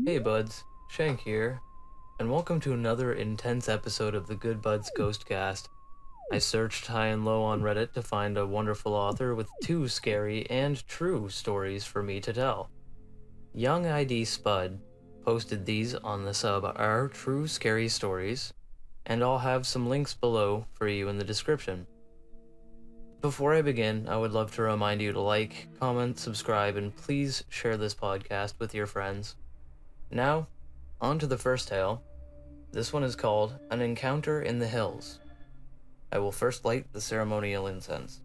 Hey buds, Shank here, and welcome to another intense episode of the Good Buds Ghostcast. I searched high and low on Reddit to find a wonderful author with two scary and true stories for me to tell. yungIDspudd posted these on the sub Our True Scary Stories, and I'll have some links below for you in the description. Before I begin, I would love to remind you to like, comment, subscribe, and please share this podcast with your friends. Now, on to the first tale. This one is called An Encounter in the Hills. I will first light the ceremonial incense.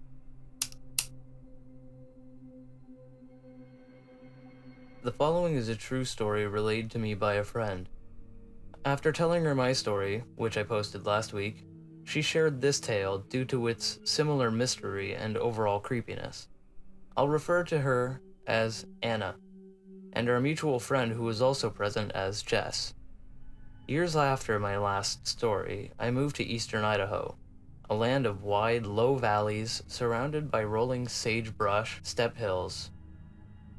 The following is a true story relayed to me by a friend. After telling her my story, which I posted last week, she shared this tale due to its similar mystery and overall creepiness. I'll refer to her as Anna, and our mutual friend who was also present as Jess. Years after my last story, I moved to eastern Idaho, a land of wide, low valleys surrounded by rolling sagebrush steppe hills,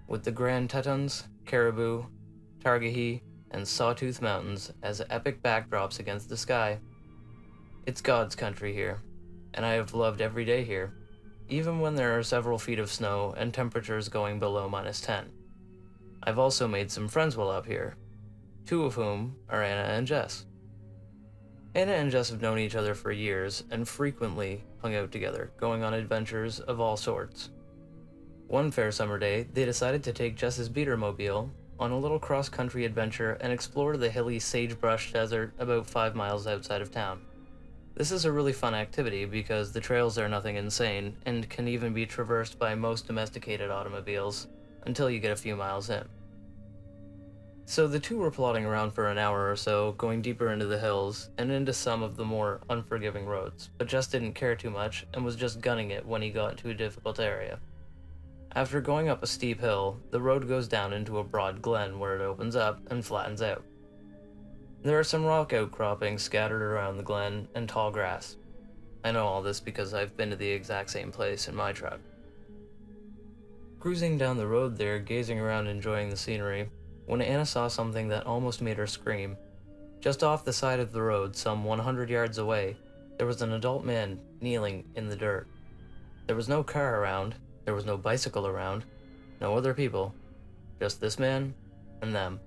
with the Grand Tetons, Caribou, Targhee, and Sawtooth Mountains as epic backdrops against the sky. It's God's country here, and I have loved every day here, even when there are several feet of snow and temperatures going below -10. I've also made some friends while up here, two of whom are Anna and Jess. Anna and Jess have known each other for years and frequently hung out together, going on adventures of all sorts. One fair summer day, they decided to take Jess's beatermobile on a little cross-country adventure and explore the hilly sagebrush desert about 5 miles outside of town. This is a really fun activity because the trails are nothing insane and can even be traversed by most domesticated automobiles until you get a few miles in. So the two were plodding around for an hour or so, going deeper into the hills and into some of the more unforgiving roads, but Jess didn't care too much and was just gunning it when he got into a difficult area. After going up a steep hill, the road goes down into a broad glen where it opens up and flattens out. There are some rock outcroppings scattered around the glen and tall grass. I know all this because I've been to the exact same place in my truck. Cruising down the road there, gazing around enjoying the scenery, when Anna saw something that almost made her scream. Just off the side of the road, some 100 yards away, there was an adult man kneeling in the dirt. There was no car around, there was no bicycle around, no other people, just this man and them.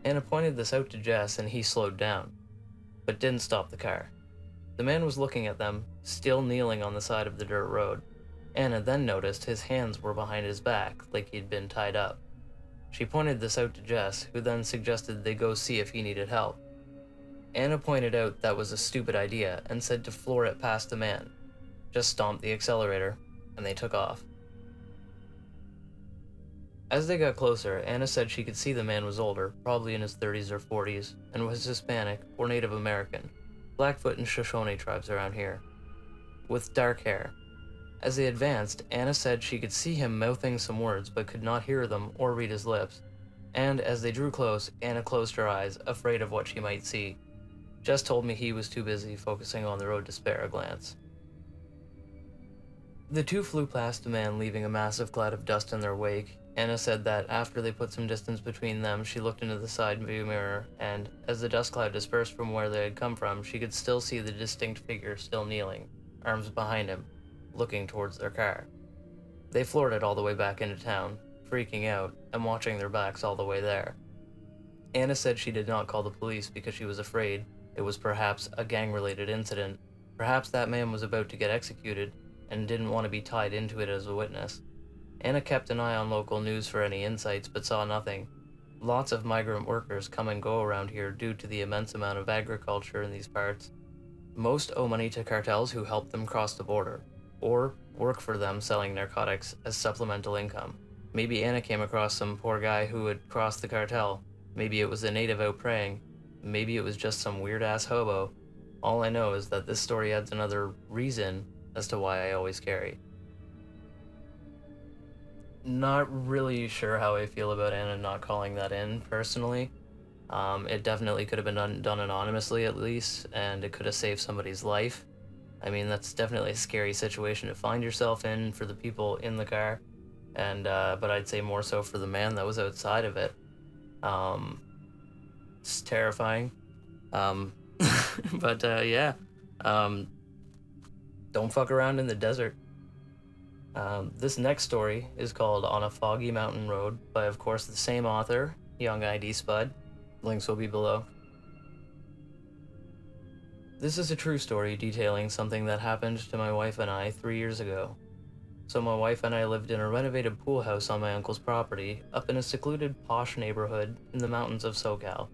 Anna pointed this out to Jess and he slowed down, but didn't stop the car. The man was looking at them, still kneeling on the side of the dirt road. Anna then noticed his hands were behind his back, like he'd been tied up. She pointed this out to Jess, who then suggested they go see if he needed help. Anna pointed out that was a stupid idea and said to floor it past the man. Just stomped the accelerator, and they took off. As they got closer, Anna said she could see the man was older, probably in his 30s or 40s, and was Hispanic or Native American, Blackfoot and Shoshone tribes around here, with dark hair. As they advanced, Anna said she could see him mouthing some words but could not hear them or read his lips, and as they drew close, Anna closed her eyes, afraid of what she might see. Jess told me he was too busy focusing on the road to spare a glance. The two flew past the man, leaving a massive cloud of dust in their wake. Anna said that after they put some distance between them, she looked into the side view mirror, and as the dust cloud dispersed from where they had come from, she could still see the distinct figure still kneeling, arms behind him, looking towards their car. They floored it all the way back into town, freaking out and watching their backs all the way there. Anna said she did not call the police because she was afraid it was perhaps a gang-related incident. Perhaps that man was about to get executed and didn't want to be tied into it as a witness. Anna kept an eye on local news for any insights but saw nothing. Lots of migrant workers come and go around here due to the immense amount of agriculture in these parts. Most owe money to cartels who help them cross the border, or work for them selling narcotics as supplemental income. Maybe Anna came across some poor guy who had crossed the cartel. Maybe it was a native out praying. Maybe it was just some weird-ass hobo. All I know is that this story adds another reason as to why I always carry. Not really sure how I feel about Anna not calling that in, personally. It definitely could have been done anonymously at least, and it could have saved somebody's life. I mean, that's definitely a scary situation to find yourself in for the people in the car, and but I'd say more so for the man that was outside of it. It's terrifying. But yeah, um, don't fuck around in the desert. This next story is called On a Foggy Mountain Road by, of course, the same author, yungIDspudd. Links will be below. This is a true story detailing something that happened to my wife and I 3 years ago. So my wife and I lived in a renovated pool house on my uncle's property, up in a secluded, posh neighborhood in the mountains of SoCal.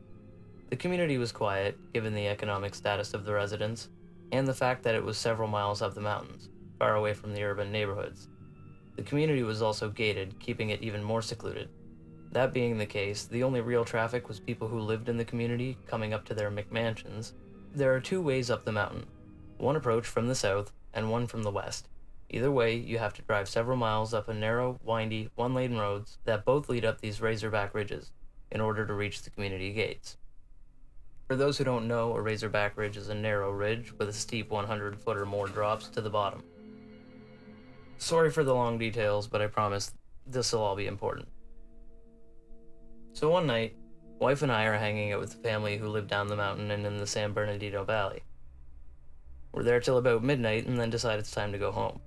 The community was quiet, given the economic status of the residents, and the fact that it was several miles up the mountains, far away from the urban neighborhoods. The community was also gated, keeping it even more secluded. That being the case, the only real traffic was people who lived in the community coming up to their McMansions. There are two ways up the mountain, one approach from the south and one from the west. Either way, you have to drive several miles up a narrow, windy, one-lane roads that both lead up these razorback ridges in order to reach the community gates. For those who don't know, a razorback ridge is a narrow ridge with a steep 100-foot or more drops to the bottom. Sorry for the long details, but I promise this will all be important. So one night, wife and I are hanging out with the family who live down the mountain and in the San Bernardino Valley. We're there till about midnight and then decide it's time to go home.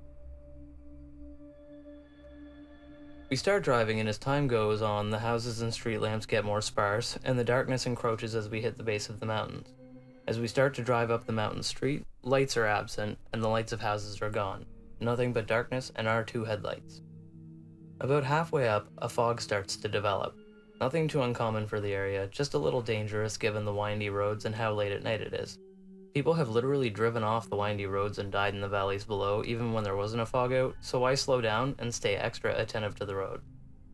We start driving, and as time goes on, the houses and street lamps get more sparse, and the darkness encroaches as we hit the base of the mountains. As we start to drive up the mountain street, lights are absent, and the lights of houses are gone. Nothing but darkness and our two headlights. About halfway up, a fog starts to develop. Nothing too uncommon for the area, just a little dangerous given the windy roads and how late at night it is. People have literally driven off the windy roads and died in the valleys below even when there wasn't a fog out, so I slow down and stay extra attentive to the road.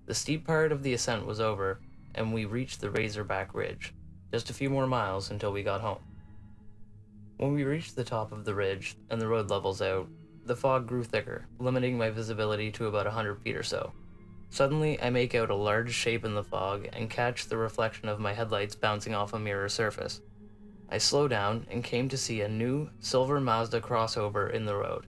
The steep part of the ascent was over, and we reached the Razorback Ridge, just a few more miles until we got home. When we reached the top of the ridge and the road levels out, the fog grew thicker, limiting my visibility to about 100 feet or so. Suddenly, I make out a large shape in the fog and catch the reflection of my headlights bouncing off a mirror surface. I slow down and came to see a new, silver Mazda crossover in the road.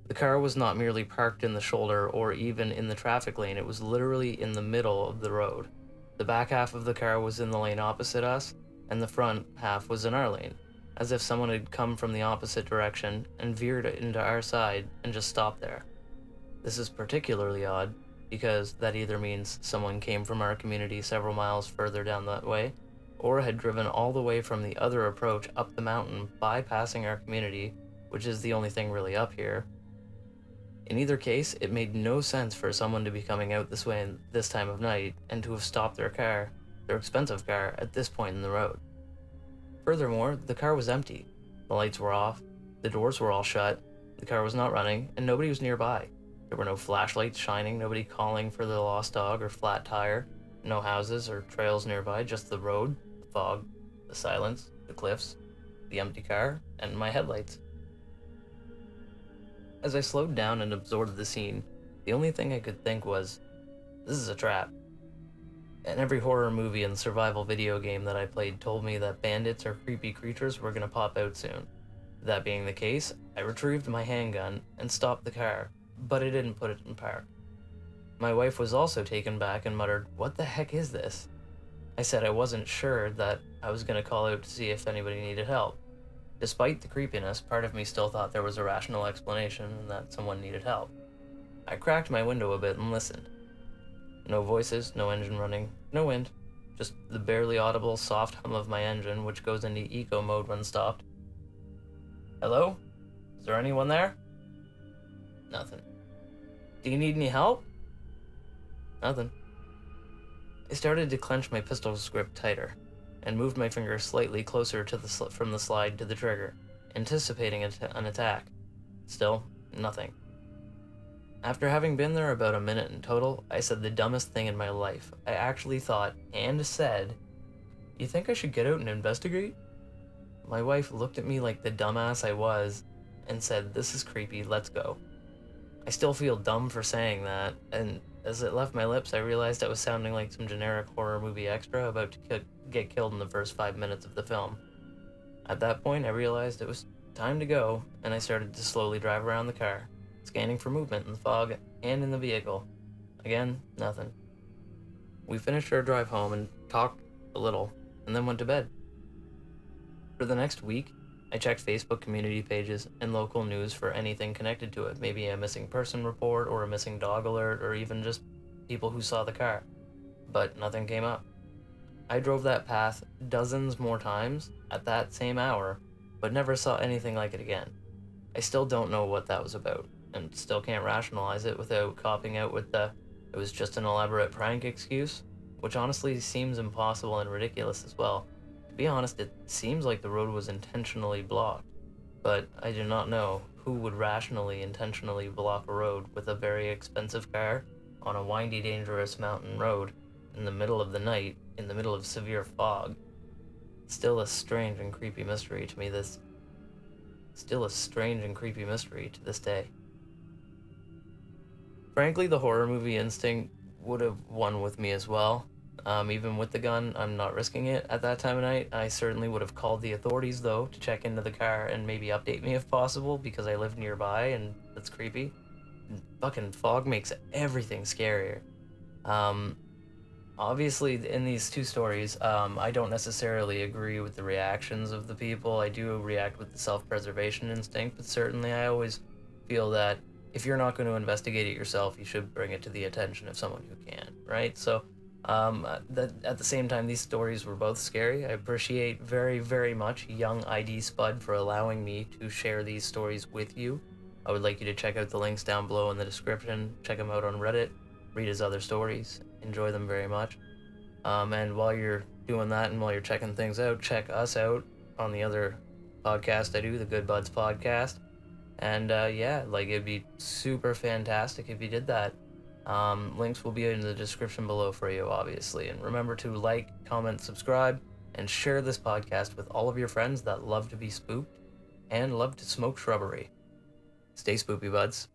The car was not merely parked in the shoulder or even in the traffic lane, it was literally in the middle of the road. The back half of the car was in the lane opposite us, and the front half was in our lane, as if someone had come from the opposite direction and veered into our side and just stopped there. This is particularly odd, because that either means someone came from our community several miles further down that way, or had driven all the way from the other approach up the mountain bypassing our community, which is the only thing really up here. In either case, it made no sense for someone to be coming out this way in this time of night and to have stopped their car, their expensive car, at this point in the road. Furthermore, the car was empty. The lights were off, the doors were all shut, the car was not running, and nobody was nearby. There were no flashlights shining, nobody calling for the lost dog or flat tire, no houses or trails nearby, just the road, the fog, the silence, the cliffs, the empty car, and my headlights. As I slowed down and absorbed the scene, the only thing I could think was, this is a trap. And every horror movie and survival video game that I played told me that bandits or creepy creatures were gonna pop out soon. That being the case, I retrieved my handgun and stopped the car, but I didn't put it in park. My wife was also taken back and muttered, "What the heck is this?" I said I wasn't sure, that I was going to call out to see if anybody needed help. Despite the creepiness, part of me still thought there was a rational explanation and that someone needed help. I cracked my window a bit and listened. No voices, no engine running, no wind, just the barely audible soft hum of my engine, which goes into eco mode when stopped. "Hello? Is there anyone there?" Nothing. "Do you need any help?" Nothing. I started to clench my pistol's grip tighter, and moved my finger slightly closer to from the slide to the trigger, anticipating an attack. Still, nothing. After having been there about a minute in total, I said the dumbest thing in my life. I actually thought, and said, "You think I should get out and investigate?" My wife looked at me like the dumbass I was, and said, "This is creepy, let's go." I still feel dumb for saying that, and as it left my lips, I realized I was sounding like some generic horror movie extra about to get killed in the first 5 minutes of the film. At that point, I realized it was time to go, and I started to slowly drive around the car, scanning for movement in the fog and in the vehicle. Again, nothing. We finished our drive home, and talked a little, and then went to bed. For the next week, I checked Facebook community pages and local news for anything connected to it, maybe a missing person report or a missing dog alert or even just people who saw the car, but nothing came up. I drove that path dozens more times at that same hour, but never saw anything like it again. I still don't know what that was about, and still can't rationalize it without copping out with the "it was just an elaborate prank" excuse, which honestly seems impossible and ridiculous as well. To be honest, it seems like the road was intentionally blocked, but I do not know who would rationally intentionally block a road with a very expensive car on a windy, dangerous mountain road in the middle of the night, in the middle of severe fog. Still a strange and creepy mystery to me this Still a strange and creepy mystery to this day. Frankly, the horror movie instinct would have won with me as well. Even with the gun, I'm not risking it at that time of night. I certainly would have called the authorities, though, to check into the car and maybe update me if possible, because I live nearby and that's creepy. Fucking fog makes everything scarier. Um, Obviously, in these two stories, I don't necessarily agree with the reactions of the people. I do react with the self-preservation instinct, but certainly I always feel that if you're not going to investigate it yourself, you should bring it to the attention of someone who can, right? So, that at the same time, these stories were both scary. I appreciate very, very much yungIDspudd for allowing me to share these stories with you. I would like you to check out the links down below in the description. Check him out on Reddit. Read his other stories. Enjoy them very much. And while you're doing that and while you're checking things out, check us out on the other podcast I do, the Good Buds podcast. And yeah, like it'd be super fantastic if you did that. Links will be in the description below for you, obviously. And remember to like, comment, subscribe, and share this podcast with all of your friends that love to be spooked and love to smoke shrubbery. Stay spoopy, buds.